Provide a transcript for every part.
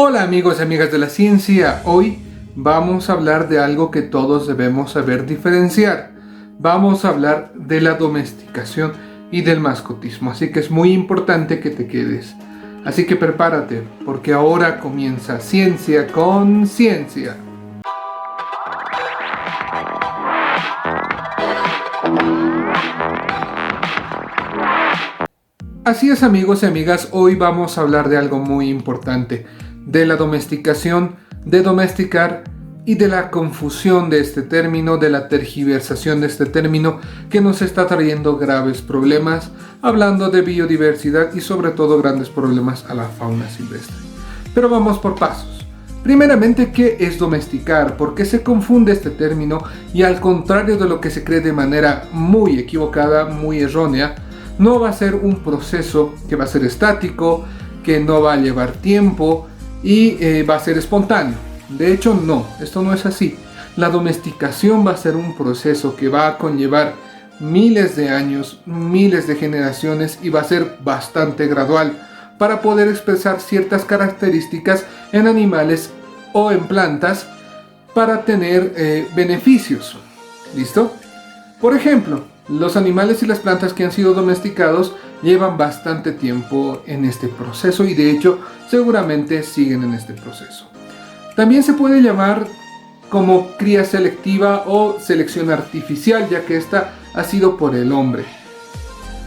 Hola amigos y amigas de la ciencia, hoy vamos a hablar de algo que todos debemos saber diferenciar. Vamos a hablar de la domesticación y del mascotismo, así que es muy importante que te quedes. Así que prepárate, porque ahora comienza Ciencia con Ciencia. Así es amigos y amigas, hoy vamos a hablar de algo muy importante, de la domesticación, de domesticar y de la confusión de este término, de la tergiversación de este término que nos está trayendo graves problemas, hablando de biodiversidad y sobre todo grandes problemas a la fauna silvestre. Pero vamos por pasos. Primeramente, ¿qué es domesticar? ¿Por qué se confunde este término? Y al contrario de lo que se cree de manera muy equivocada, muy errónea, no va a ser un proceso que va a ser estático, que no va a llevar tiempo y va a ser espontáneo. De hecho, no, esto no es así. La domesticación va a ser un proceso que va a conllevar miles de años, miles de generaciones y va a ser bastante gradual para poder expresar ciertas características en animales o en plantas para tener beneficios. ¿Listo? Por ejemplo, los animales y las plantas que han sido domesticados llevan bastante tiempo en este proceso y de hecho seguramente siguen en este proceso. También se puede llamar como cría selectiva o selección artificial, ya que esta ha sido por el hombre.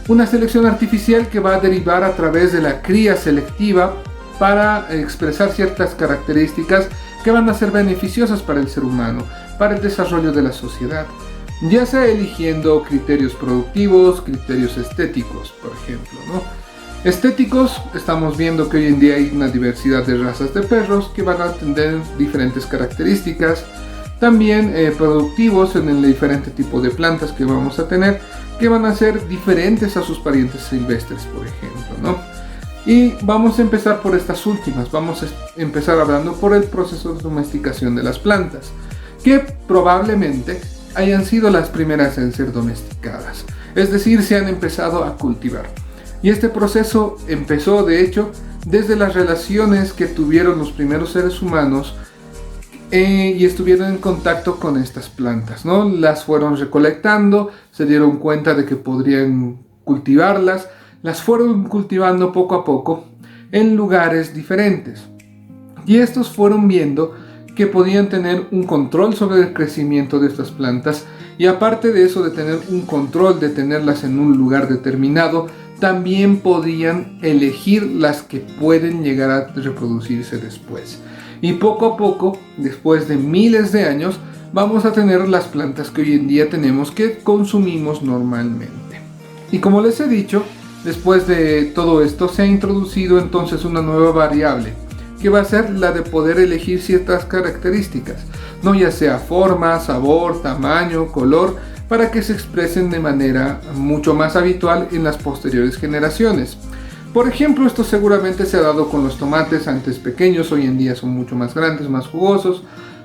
Una selección artificial que va a derivar a través de la cría selectiva para expresar ciertas características que van a ser beneficiosas para el ser humano, para el desarrollo de la sociedad. Ya sea eligiendo criterios productivos, criterios estéticos, por ejemplo, ¿no? Estéticos, estamos viendo que hoy en día hay una diversidad de razas de perros que van a tener diferentes características. También productivos en el diferente tipo de plantas que vamos a tener, que van a ser diferentes a sus parientes silvestres, por ejemplo, ¿no? Y vamos a empezar por estas últimas. Vamos a empezar hablando por el proceso de domesticación de las plantas, que probablemente hayan sido las primeras en ser domesticadas, es decir, se han empezado a cultivar. Y este proceso empezó, de hecho, desde las relaciones que tuvieron los primeros seres humanos y estuvieron en contacto con estas plantas, ¿no? Las fueron recolectando, se dieron cuenta de que podrían cultivarlas, las fueron cultivando poco a poco en lugares diferentes. Y estos fueron viendo que podían tener un control sobre el crecimiento de estas plantas y aparte de eso de tener un control de tenerlas en un lugar determinado, también podían elegir las que pueden llegar a reproducirse después. Y poco a poco, después de miles de años, vamos a tener las plantas que hoy en día tenemos que consumimos normalmente. Y como les he dicho, después de todo esto se ha introducido entonces una nueva variable, que va a ser la de poder elegir ciertas características, no ya sea forma, sabor, tamaño, color, para que se expresen de manera mucho más habitual en las posteriores generaciones. Por ejemplo, esto seguramente se ha dado con los tomates, antes pequeños, hoy en día son mucho más grandes, más jugosos.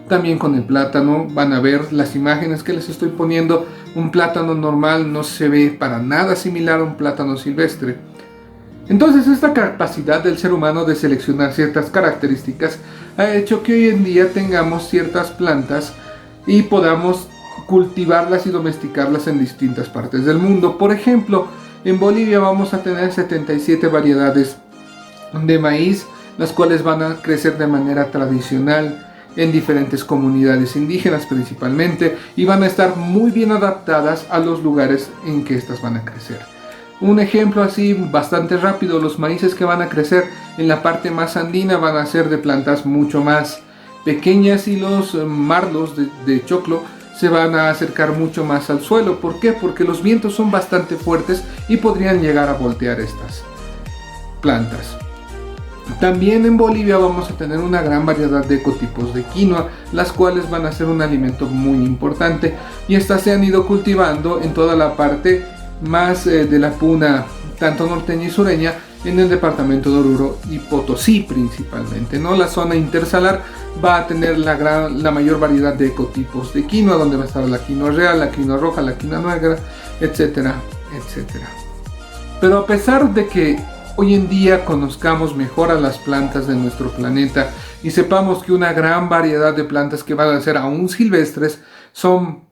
También con el plátano, van a ver las imágenes que les estoy poniendo, un plátano normal no se ve para nada similar a un plátano silvestre. Entonces esta capacidad del ser humano de seleccionar ciertas características ha hecho que hoy en día tengamos ciertas plantas y podamos cultivarlas y domesticarlas en distintas partes del mundo. Por ejemplo, en Bolivia vamos a tener 77 variedades de maíz, las cuales van a crecer de manera tradicional en diferentes comunidades indígenas principalmente y van a estar muy bien adaptadas a los lugares en que estas van a crecer. Un ejemplo así bastante rápido, los maíces que van a crecer en la parte más andina van a ser de plantas mucho más pequeñas y los marlos de choclo se van a acercar mucho más al suelo. ¿Por qué? Porque los vientos son bastante fuertes y podrían llegar a voltear estas plantas. También en Bolivia vamos a tener una gran variedad de ecotipos de quinoa, las cuales van a ser un alimento muy importante y estas se han ido cultivando en toda la parte más de la puna, tanto norteña y sureña, en el departamento de Oruro y Potosí principalmente, ¿no? La zona intersalar va a tener la mayor variedad de ecotipos de quinoa, donde va a estar la quinoa real, la quinoa roja, la quinoa negra, etcétera, etcétera. Pero a pesar de que hoy en día conozcamos mejor a las plantas de nuestro planeta y sepamos que una gran variedad de plantas que van a ser aún silvestres son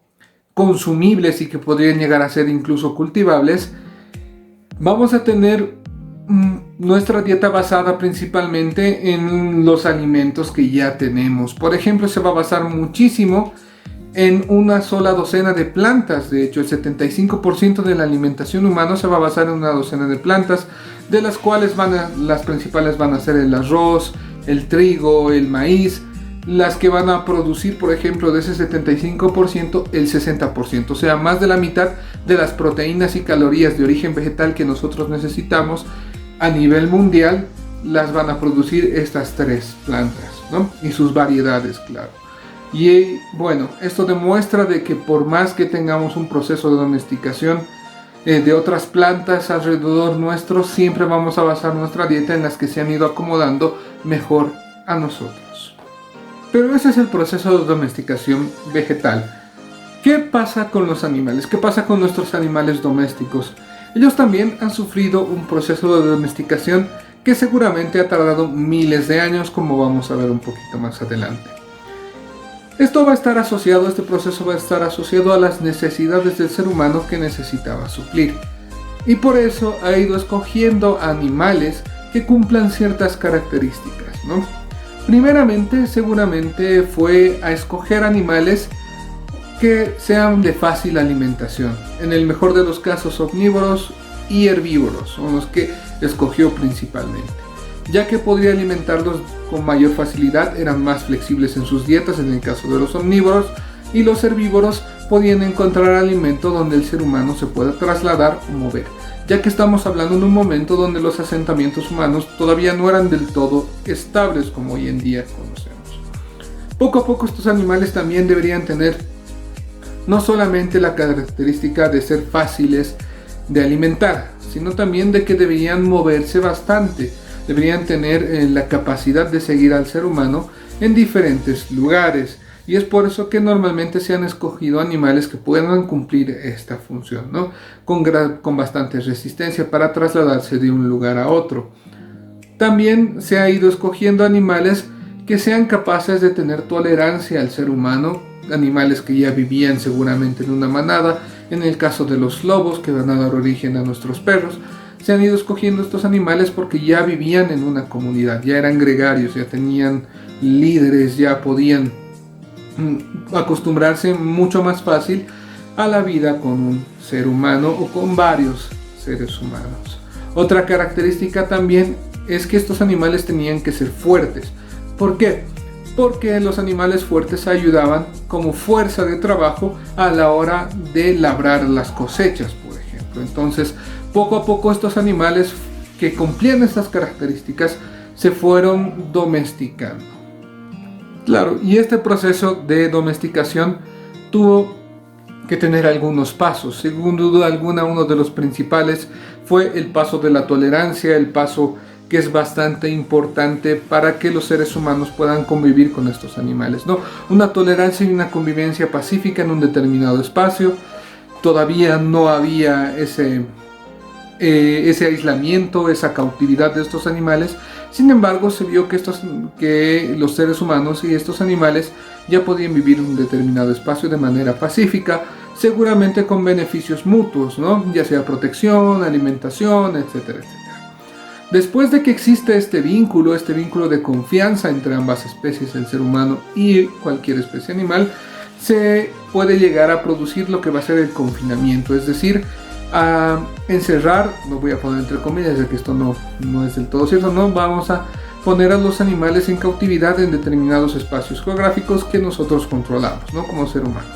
consumibles y que podrían llegar a ser incluso cultivables, vamos a tener nuestra dieta basada principalmente en los alimentos que ya tenemos. Por ejemplo, se va a basar muchísimo en una sola docena de plantas. De hecho, el 75% de la alimentación humana se va a basar en una docena de plantas, de las cuales las principales van a ser el arroz, el trigo, el maíz, las que van a producir, por ejemplo, de ese 75%, el 60%, o sea, más de la mitad de las proteínas y calorías de origen vegetal que nosotros necesitamos a nivel mundial, las van a producir estas tres plantas, ¿no? Y sus variedades, claro. Y bueno, esto demuestra de que por más que tengamos un proceso de domesticación de otras plantas alrededor nuestro, siempre vamos a basar nuestra dieta en las que se han ido acomodando mejor a nosotros. Pero ese es el proceso de domesticación vegetal. ¿Qué pasa con los animales? ¿Qué pasa con nuestros animales domésticos? Ellos también han sufrido un proceso de domesticación que seguramente ha tardado miles de años, como vamos a ver un poquito más adelante. Este proceso va a estar asociado a las necesidades del ser humano que necesitaba suplir. Y por eso ha ido escogiendo animales que cumplan ciertas características, ¿no? Primeramente, seguramente fue a escoger animales que sean de fácil alimentación. En el mejor de los casos, omnívoros y herbívoros son los que escogió principalmente, ya que podría alimentarlos con mayor facilidad, eran más flexibles en sus dietas en el caso de los omnívoros, y los herbívoros podían encontrar alimento donde el ser humano se pueda trasladar o mover, ya que estamos hablando de un momento donde los asentamientos humanos todavía no eran del todo estables como hoy en día conocemos. Poco a poco estos animales también deberían tener no solamente la característica de ser fáciles de alimentar, sino también de que deberían moverse bastante, deberían tener la capacidad de seguir al ser humano en diferentes lugares, y es por eso que normalmente se han escogido animales que puedan cumplir esta función, ¿no? Con bastante resistencia para trasladarse de un lugar a otro. También se ha ido escogiendo animales que sean capaces de tener tolerancia al ser humano, animales que ya vivían seguramente en una manada. En el caso de los lobos, que van a dar origen a nuestros perros, se han ido escogiendo estos animales porque ya vivían en una comunidad, ya eran gregarios, ya tenían líderes, ya podían acostumbrarse mucho más fácil a la vida con un ser humano o con varios seres humanos. Otra característica también es que estos animales tenían que ser fuertes. ¿Por qué? Porque los animales fuertes ayudaban como fuerza de trabajo a la hora de labrar las cosechas, por ejemplo. Entonces, poco a poco estos animales que cumplían estas características se fueron domesticando. Claro, y este proceso de domesticación tuvo que tener algunos pasos. Sin duda alguna, uno de los principales fue el paso de la tolerancia, el paso que es bastante importante para que los seres humanos puedan convivir con estos animales, ¿no? Una tolerancia y una convivencia pacífica en un determinado espacio. Todavía no había ese aislamiento, esa cautividad de estos animales. Sin embargo, se vio que los seres humanos y estos animales ya podían vivir en un determinado espacio de manera pacífica, seguramente con beneficios mutuos, ¿no? Ya sea protección, alimentación, etcétera, etcétera. Después de que existe este vínculo de confianza entre ambas especies, el ser humano y cualquier especie animal, se puede llegar a producir lo que va a ser el confinamiento, es decir, a encerrar, lo voy a poner entre comillas, ya que esto no es del todo cierto, no vamos a poner a los animales en cautividad en determinados espacios geográficos que nosotros controlamos, ¿no? Como ser humano.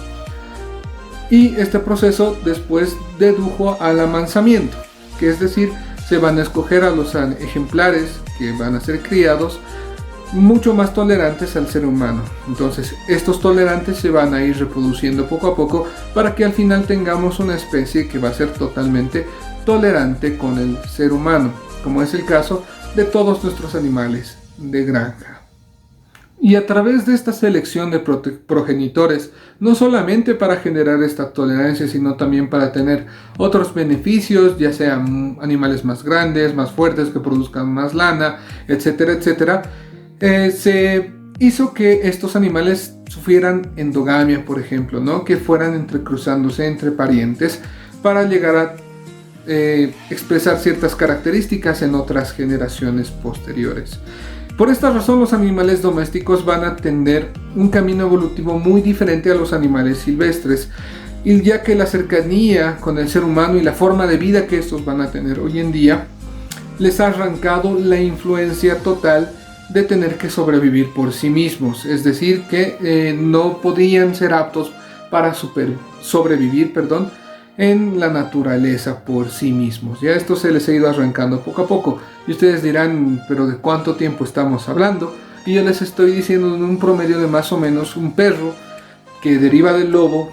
Y este proceso después dedujo al amansamiento, que es decir, se van a escoger a los ejemplares que van a ser criados mucho más tolerantes al ser humano. Entonces estos tolerantes se van a ir reproduciendo poco a poco para que al final tengamos una especie que va a ser totalmente tolerante con el ser humano, como es el caso de todos nuestros animales de granja. Y a través de esta selección de progenitores, no solamente para generar esta tolerancia, sino también para tener otros beneficios, ya sean animales más grandes, más fuertes, que produzcan más lana, etcétera, etcétera, se hizo que estos animales sufrieran endogamia, por ejemplo, ¿no? Que fueran entrecruzándose entre parientes para llegar a expresar ciertas características en otras generaciones posteriores. Por esta razón, los animales domésticos van a tener un camino evolutivo muy diferente a los animales silvestres, y ya que la cercanía con el ser humano y la forma de vida que estos van a tener hoy en día les ha arrancado la influencia total de tener que sobrevivir por sí mismos, es decir, que no podían ser aptos para sobrevivir en la naturaleza por sí mismos. Ya esto se les ha ido arrancando poco a poco. Y ustedes dirán, pero ¿de cuánto tiempo estamos hablando? Y yo les estoy diciendo en un promedio de más o menos un perro que deriva del lobo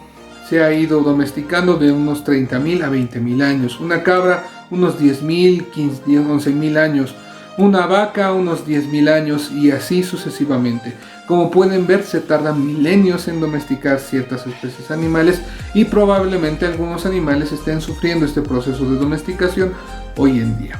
se ha ido domesticando de unos 30.000 a 20.000 años. Una cabra, unos 10.000, 11.000 años. Una vaca, unos 10.000 años, y así sucesivamente. Como pueden ver, se tardan milenios en domesticar ciertas especies animales, y probablemente algunos animales estén sufriendo este proceso de domesticación hoy en día.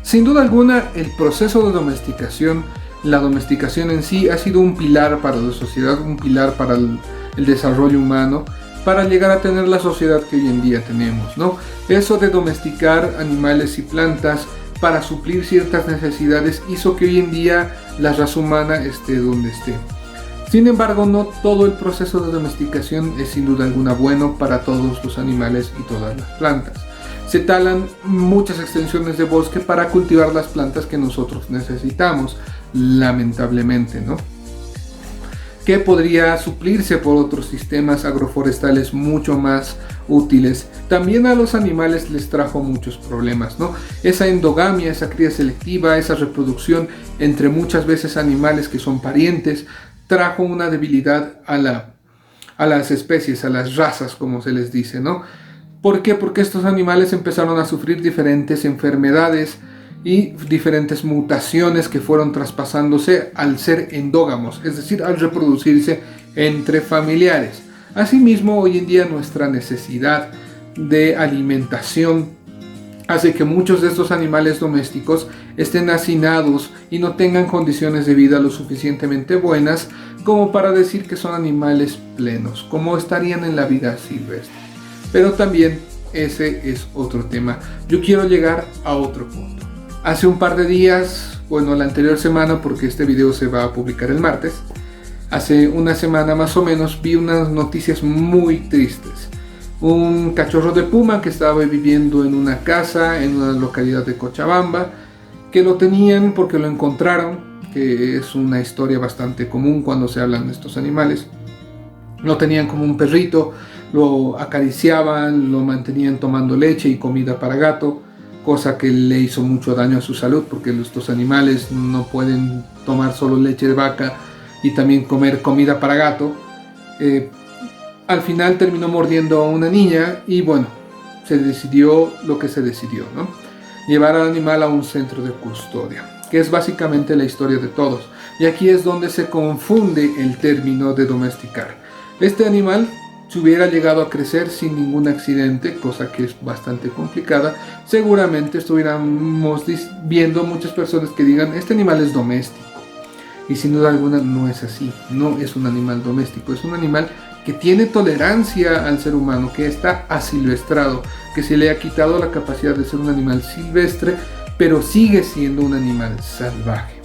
Sin duda alguna, el proceso de domesticación, la domesticación en sí, ha sido un pilar para la sociedad, un pilar para el desarrollo humano, para llegar a tener la sociedad que hoy en día tenemos, ¿no? Eso de domesticar animales y plantas para suplir ciertas necesidades hizo que hoy en día la raza humana esté donde esté. Sin embargo, no todo el proceso de domesticación es sin duda alguna bueno para todos los animales y todas las plantas. Se talan muchas extensiones de bosque para cultivar las plantas que nosotros necesitamos, lamentablemente, ¿no? Que podría suplirse por otros sistemas agroforestales mucho más útiles. También a los animales les trajo muchos problemas, ¿no? Esa endogamia, esa cría selectiva, esa reproducción entre muchas veces animales que son parientes, trajo una debilidad a las especies, a las razas, como se les dice, ¿no? ¿Por qué? Porque estos animales empezaron a sufrir diferentes enfermedades y diferentes mutaciones que fueron traspasándose al ser endógamos, es decir, al reproducirse entre familiares. Asimismo, hoy en día nuestra necesidad de alimentación hace que muchos de estos animales domésticos estén hacinados y no tengan condiciones de vida lo suficientemente buenas como para decir que son animales plenos, como estarían en la vida silvestre. Pero también ese es otro tema. Yo quiero llegar a otro punto. Hace un par de días, bueno, la anterior semana, porque este video se va a publicar el martes, hace una semana más o menos, vi unas noticias muy tristes. Un cachorro de puma que estaba viviendo en una casa en una localidad de Cochabamba, que lo tenían porque lo encontraron, que es una historia bastante común cuando se hablan de estos animales. Lo tenían como un perrito, lo acariciaban, lo mantenían tomando leche y comida para gato, cosa que le hizo mucho daño a su salud, porque estos animales no pueden tomar solo leche de vaca y también comer comida para gato. Al final terminó mordiendo a una niña y bueno, se decidió lo que se decidió, ¿no? Llevar al animal a un centro de custodia, que es básicamente la historia de todos. Y aquí es donde se confunde el término de domesticar. Este animal, si hubiera llegado a crecer sin ningún accidente, cosa que es bastante complicada, seguramente estuviéramos viendo muchas personas que digan, este animal es doméstico. Y sin duda alguna no es así, no es un animal doméstico, es un animal que tiene tolerancia al ser humano, que está asilvestrado, que se le ha quitado la capacidad de ser un animal silvestre, pero sigue siendo un animal salvaje.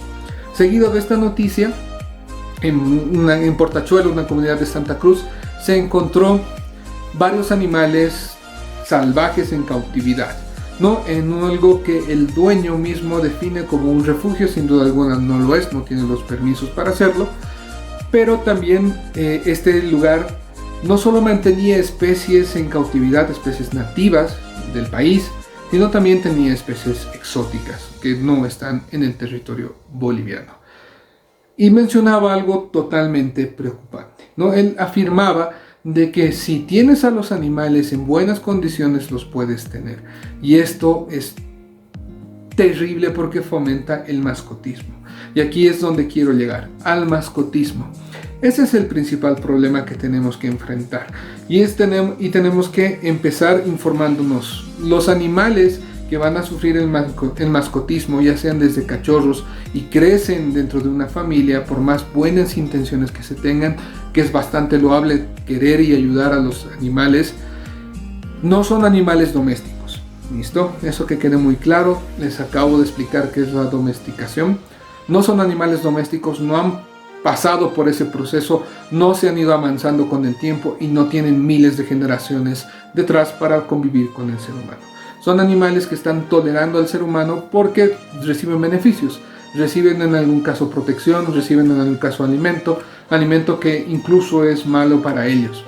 Seguido de esta noticia, en Portachuelo, una comunidad de Santa Cruz, se encontró varios animales salvajes en cautividad, ¿no? En algo que el dueño mismo define como un refugio. Sin duda alguna no lo es, no tiene los permisos para hacerlo, pero también este lugar no solo mantenía especies en cautividad, especies nativas del país, sino también tenía especies exóticas que no están en el territorio boliviano. Y mencionaba algo totalmente preocupante, ¿no? Él afirmaba de que si tienes a los animales en buenas condiciones los puedes tener. Y esto es terrible porque fomenta el mascotismo. Y aquí es donde quiero llegar, al mascotismo. Ese es el principal problema que tenemos que enfrentar. Y tenemos que empezar informándonos. Los animales que van a sufrir el mascotismo, ya sean desde cachorros y crecen dentro de una familia, por más buenas intenciones que se tengan, que es bastante loable querer y ayudar a los animales, no son animales domésticos. ¿Listo? Eso que quede muy claro. Les acabo de explicar qué es la domesticación. No son animales domésticos, no han pasado por ese proceso, no se han ido avanzando con el tiempo y no tienen miles de generaciones detrás para convivir con el ser humano. Son animales que están tolerando al ser humano porque reciben beneficios. Reciben en algún caso protección, reciben en algún caso alimento que incluso es malo para ellos.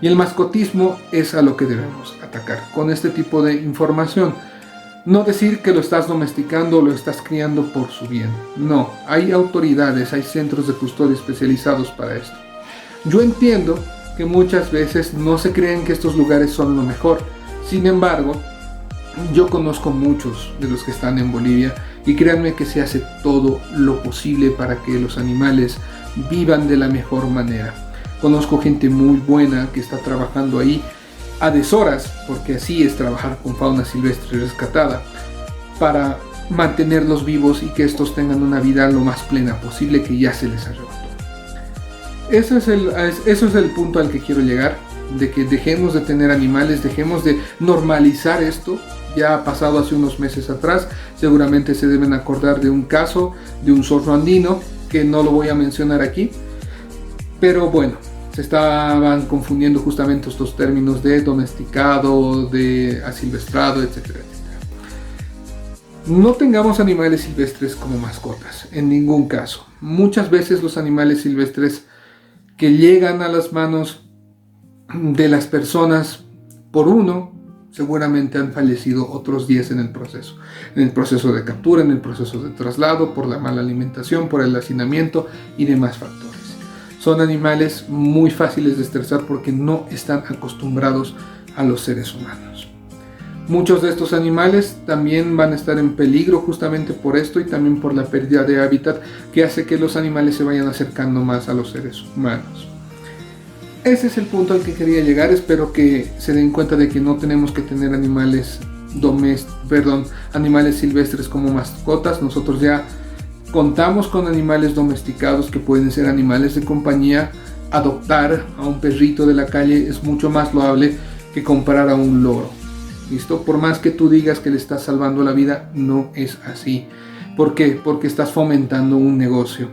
Y el mascotismo es a lo que debemos atacar con este tipo de información. No decir que lo estás domesticando o lo estás criando por su bien. No, hay autoridades, hay centros de custodia especializados para esto. Yo entiendo que muchas veces no se creen que estos lugares son lo mejor. Sin embargo, yo conozco muchos de los que están en Bolivia y créanme que se hace todo lo posible para que los animales vivan de la mejor manera. Conozco gente muy buena que está trabajando ahí a deshoras, porque así es trabajar con fauna silvestre rescatada, para mantenerlos vivos y que estos tengan una vida lo más plena posible que ya se les arrebató. Eso es el punto al que quiero llegar, de que dejemos de tener animales, dejemos de normalizar esto. Ya ha pasado hace unos meses atrás, seguramente se deben acordar de un caso de un zorro andino, que no lo voy a mencionar aquí, pero bueno, se estaban confundiendo justamente estos términos de domesticado, de asilvestrado, etcétera, etcétera. No tengamos animales silvestres como mascotas, en ningún caso. Muchas veces los animales silvestres que llegan a las manos de las personas por uno, seguramente han fallecido otros 10 en el proceso de captura, en el proceso de traslado, por la mala alimentación, por el hacinamiento y demás factores. Son animales muy fáciles de estresar porque no están acostumbrados a los seres humanos. Muchos de estos animales también van a estar en peligro justamente por esto y también por la pérdida de hábitat que hace que los animales se vayan acercando más a los seres humanos. Ese es el punto al que quería llegar. Espero que se den cuenta de que no tenemos que tener animales silvestres como mascotas. Nosotros ya contamos con animales domesticados que pueden ser animales de compañía. Adoptar a un perrito de la calle es mucho más loable que comprar a un loro. ¿Listo? Por más que tú digas que le estás salvando la vida, no es así. ¿Por qué? Porque estás fomentando un negocio.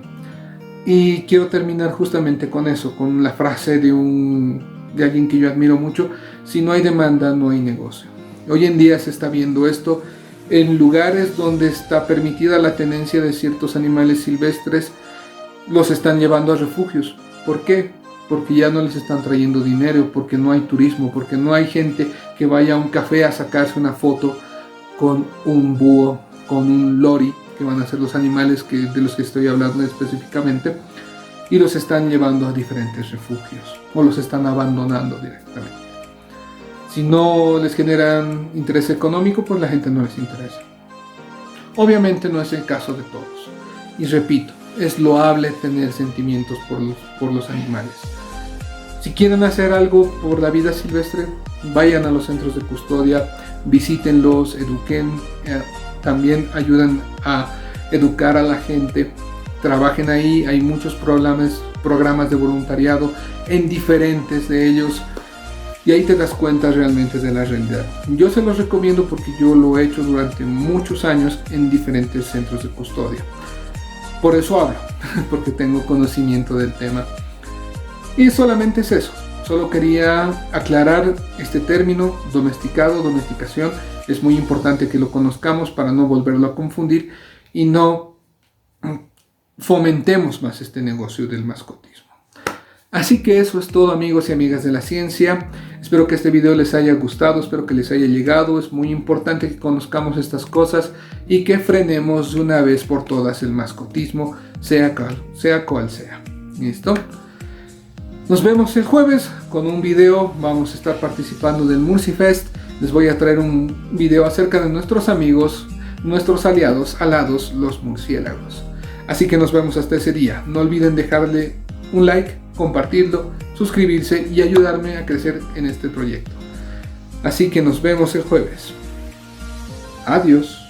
Y quiero terminar justamente con eso, con la frase de alguien que yo admiro mucho: si no hay demanda, no hay negocio. Hoy en día se está viendo esto en lugares donde está permitida la tenencia de ciertos animales silvestres, los están llevando a refugios. ¿Por qué? Porque ya no les están trayendo dinero, porque no hay turismo, porque no hay gente que vaya a un café a sacarse una foto con un búho, con un lori, que van a ser los animales de los que estoy hablando específicamente, y los están llevando a diferentes refugios o los están abandonando directamente. Si no les generan interés económico, pues la gente no les interesa. Obviamente no es el caso de todos. Y repito, es loable tener sentimientos por los animales. Si quieren hacer algo por la vida silvestre, vayan a los centros de custodia, visítenlos, eduquen, también ayudan a educar a la gente, trabajen ahí. Hay muchos programas de voluntariado en diferentes de ellos, y ahí te das cuenta realmente de la realidad. Yo se los recomiendo porque yo lo he hecho durante muchos años en diferentes centros de custodia. Por eso hablo, porque tengo conocimiento del tema. Y solamente es eso. Solo quería aclarar este término, domesticado, domesticación. Es muy importante que lo conozcamos para no volverlo a confundir y no fomentemos más este negocio del mascotismo. Así que eso es todo, amigos y amigas de la ciencia. Espero que este video les haya gustado, espero que les haya llegado. Es muy importante que conozcamos estas cosas y que frenemos de una vez por todas el mascotismo, sea cual sea. ¿Listo? Nos vemos el jueves con un video. Vamos a estar participando del Murcifest. Les voy a traer un video acerca de nuestros amigos nuestros aliados alados, los murciélagos. Así que nos vemos hasta ese día. No olviden dejarle un like, compartirlo, suscribirse y ayudarme a crecer en este proyecto. Así que nos vemos el jueves. Adiós.